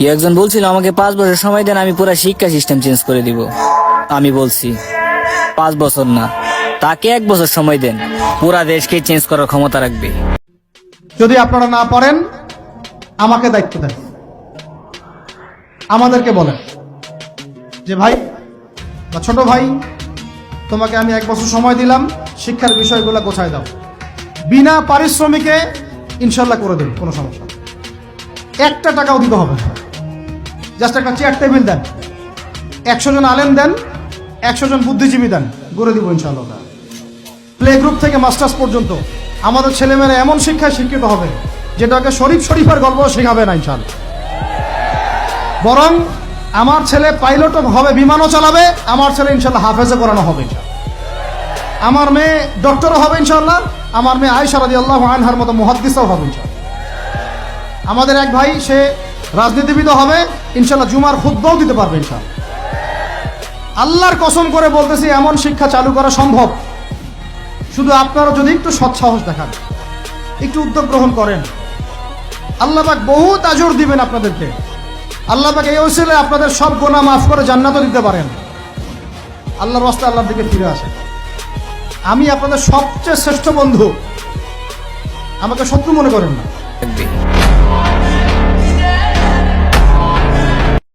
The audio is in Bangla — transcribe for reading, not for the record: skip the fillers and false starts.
কি একজন বলছিল আমাকে 5 বছর সময় দেন, আমি পুরো শিক্ষা সিস্টেম চেঞ্জ করে দিব। আমি বলছি 5 বছর না, তাকে 1 বছর সময় দেন, পুরা দেশকে চেঞ্জ করার ক্ষমতা রাখবে। যদি আপনারা না পারেন আমাকে দায়িত্ব দেন, আমাদেরকে বলেন যে ভাই বা ছোট ভাই, তোমাকে আমি 1 বছর সময় দিলাম, শিক্ষার বিষয়গুলো গোছায় দাও। বিনা পারিশ্রমিকে ইনশাল্লাহ করে দেব, কোনো সমস্যা নেই। 1 টাকাও দিতে হবে না, জাস্ট একটা চেয়ার টেবিল দেন, 100 জন আলেম দেন, 100 জন বুদ্ধিজীবী দেন, গড়ে দিব ইনশাল্লাহ। প্লে গ্রুপ থেকে মাস্টার্স পর্যন্ত আমাদের ছেলেমেয়েরা এমন শিক্ষায় শিক্ষিত হবে যেটাকে শরীফের গল্প শেখাবে না ইনশাল্লাহ। বরং আমার ছেলে পাইলটও হবে, বিমানও চালাবে, আমার ছেলে ইনশাল্লাহ হাফেজে করানো হবে ইনশাল্লাহ। আমার মেয়ে ডক্টরও হবে ইনশাল্লাহ, আমার মেয়ে আয়েশা রাদিয়াল্লাহু আনহার মতো মুহাদ্দিসও হবে ইনশাল্লাহ। আমাদের এক ভাই, সে রাজনীতিবিদও হবে ইনশাল্লাহ, জুমার খুতবাও দিতে পারবে ইনশাল্লাহ। আল্লাহর কসম করে বলতেছি, এমন শিক্ষা চালু করা সম্ভব, শুধু আপনারা যদি একটু সৎসাহস দেখান, একটু উদ্যোগ গ্রহণ করেন, আল্লাহ পাক বহুত আজর দিবেন আপনাদেরকে। আল্লাহ পাক এই ওসিলায় আপনাদের সব গুনাহ মাফ করে জান্নাতও দিতে পারেন। আল্লাহর রাস্তায় আল্লাহর দিকে ফিরে আসেন। আমি আপনাদের সবচেয়ে শ্রেষ্ঠ বন্ধু, আমাকে শত্রু মনে করেন না।